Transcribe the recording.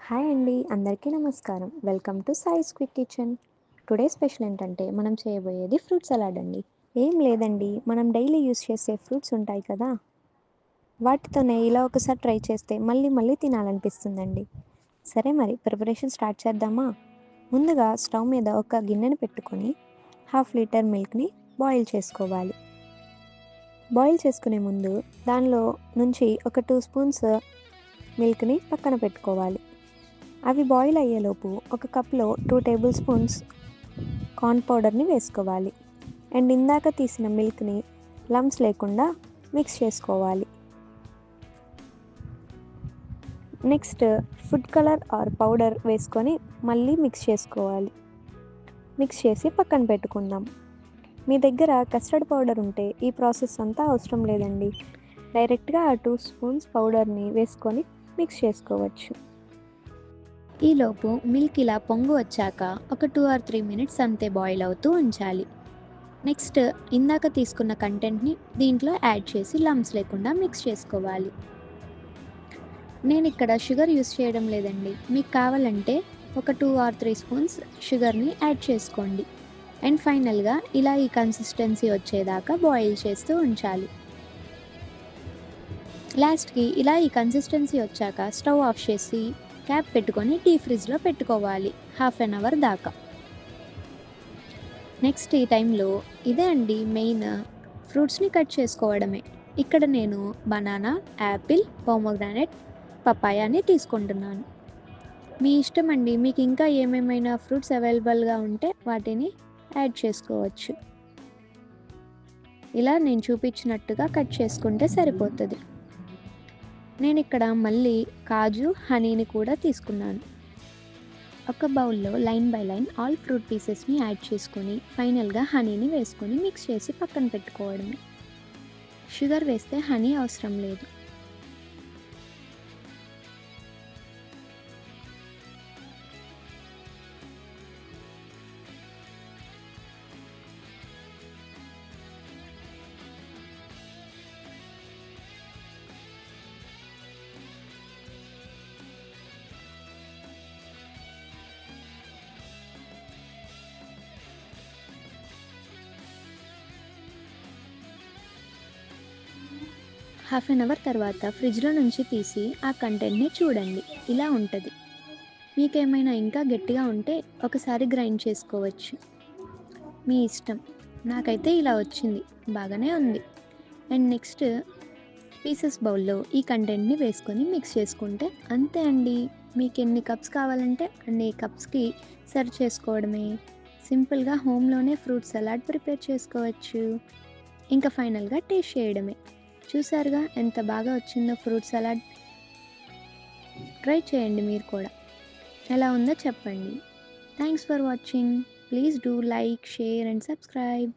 Hi అండి, అందరికీ నమస్కారం. Welcome to Sai's quick kitchen. Today special ఏంటంటే మనం చేయబోయేది ఫ్రూట్ సలాడ్ అండి. ఏం లేదండి, మనం డైలీ యూస్ చేసే ఫ్రూట్స్ ఉంటాయి కదా, వాటితోనే ఇలా ఒకసారి ట్రై చేస్తే మళ్ళీ మళ్ళీ తినాలనిపిస్తుందండి. సరే మరి ప్రిపరేషన్ స్టార్ట్ చేద్దామా? ముందుగా స్టవ్ మీద ఒక గిన్నెను పెట్టుకొని హాఫ్ లీటర్ మిల్క్ని బాయిల్ చేసుకోవాలి. బాయిల్ చేసుకునే ముందు దానిలో నుంచి ఒక 2 స్పూన్స్ మిల్క్ని పక్కన పెట్టుకోవాలి. అవి బాయిల్ అయ్యేలోపు ఒక కప్లో 2 టేబుల్ స్పూన్స్ కార్న్ పౌడర్ని వేసుకోవాలి. అండ్ ఇందాక తీసిన మిల్క్ని లమ్స్ లేకుండా మిక్స్ చేసుకోవాలి. Next food colour or powder వేసుకొని మళ్ళీ మిక్స్ చేసుకోవాలి. మిక్స్ చేసి పక్కన పెట్టుకుందాం. మీ దగ్గర కస్టర్డ్ పౌడర్ ఉంటే ఈ ప్రాసెస్ అంతా అవసరం లేదండి, డైరెక్ట్గా ఆ 2 స్పూన్స్ పౌడర్ని వేసుకొని మిక్స్ చేసుకోవచ్చు. ఈలోపు మిల్క్ ఇలా పొంగు వచ్చాక ఒక 2 ఆర్ 3 మినిట్స్ అంతే బాయిల్ అవుతూ ఉంచాలి. నెక్స్ట్ ఇందాక తీసుకున్న కంటెంట్ని దీంట్లో యాడ్ చేసి లమ్స్ లేకుండా మిక్స్ చేసుకోవాలి. నేను ఇక్కడ షుగర్ యూస్ చేయడం లేదండి, మీకు కావాలంటే ఒక 2 ఆర్ 3 స్పూన్స్ షుగర్ని యాడ్ చేసుకోండి. అండ్ ఫైనల్గా ఇలా ఈ కన్సిస్టెన్సీ వచ్చేదాకా బాయిల్ చేస్తూ ఉంచాలి. లాస్ట్కి ఇలా ఈ కన్సిస్టెన్సీ వచ్చాక స్టవ్ ఆఫ్ చేసి క్యాప్ పెట్టుకొని డీప్ ఫ్రిడ్జ్లో పెట్టుకోవాలి హాఫ్ అన్ అవర్ దాకా. నెక్స్ట్ ఈ టైంలో ఇదే అండి మెయిన్, ఫ్రూట్స్ని కట్ చేసుకోవడమే. ఇక్కడ నేను బనానా, యాపిల్, పోమోగ్రానైట్, పపాయాని తీసుకుంటున్నాను. మీ ఇష్టం అండి, మీకు ఇంకా ఏమేమైనా ఫ్రూట్స్ అవైలబుల్గా ఉంటే వాటిని యాడ్ చేసుకోవచ్చు. ఇలా నేను చూపించినట్టుగా కట్ చేసుకుంటే సరిపోతుంది. నేను ఇక్కడ మళ్ళీ కాజు, హనీని కూడా తీసుకున్నాను. ఒక బౌల్లో line by line all fruit పీసెస్ని యాడ్ చేసుకొని ఫైనల్గా హనీని వేసుకొని మిక్స్ చేసి పక్కన పెట్టుకోవడమే. షుగర్ వేస్తే హనీ అవసరం లేదు. హాఫ్ అన్ అవర్ తర్వాత ఫ్రిడ్జ్లో నుంచి తీసి ఆ కంటెంట్ని చూడండి, ఇలా ఉంటుంది. మీకేమైనా ఇంకా గట్టిగా ఉంటే ఒకసారి గ్రైండ్ చేసుకోవచ్చు, మీ ఇష్టం. నాకైతే ఇలా వచ్చింది, బాగానే ఉంది. అండ్ నెక్స్ట్ పీసెస్ బౌల్లో ఈ కంటెంట్ని వేసుకొని మిక్స్ చేసుకుంటే అంతే అండి. మీకు ఎన్ని కప్స్ కావాలంటే అన్ని కప్స్కి సర్వ్ చేసుకోవడమే. సింపుల్గా హోమ్లోనే ఫ్రూట్ సలాడ్ ప్రిపేర్ చేసుకోవచ్చు. ఇంకా ఫైనల్గా టేస్ట్ చేయడమే. చూసారుగా ఎంత బాగా వచ్చిందో ఫ్రూట్ సలాడ్. ట్రై చేయండి మీరు కూడా, ఎలా ఉందో చెప్పండి. Thanks for watching. Please do like, share and subscribe.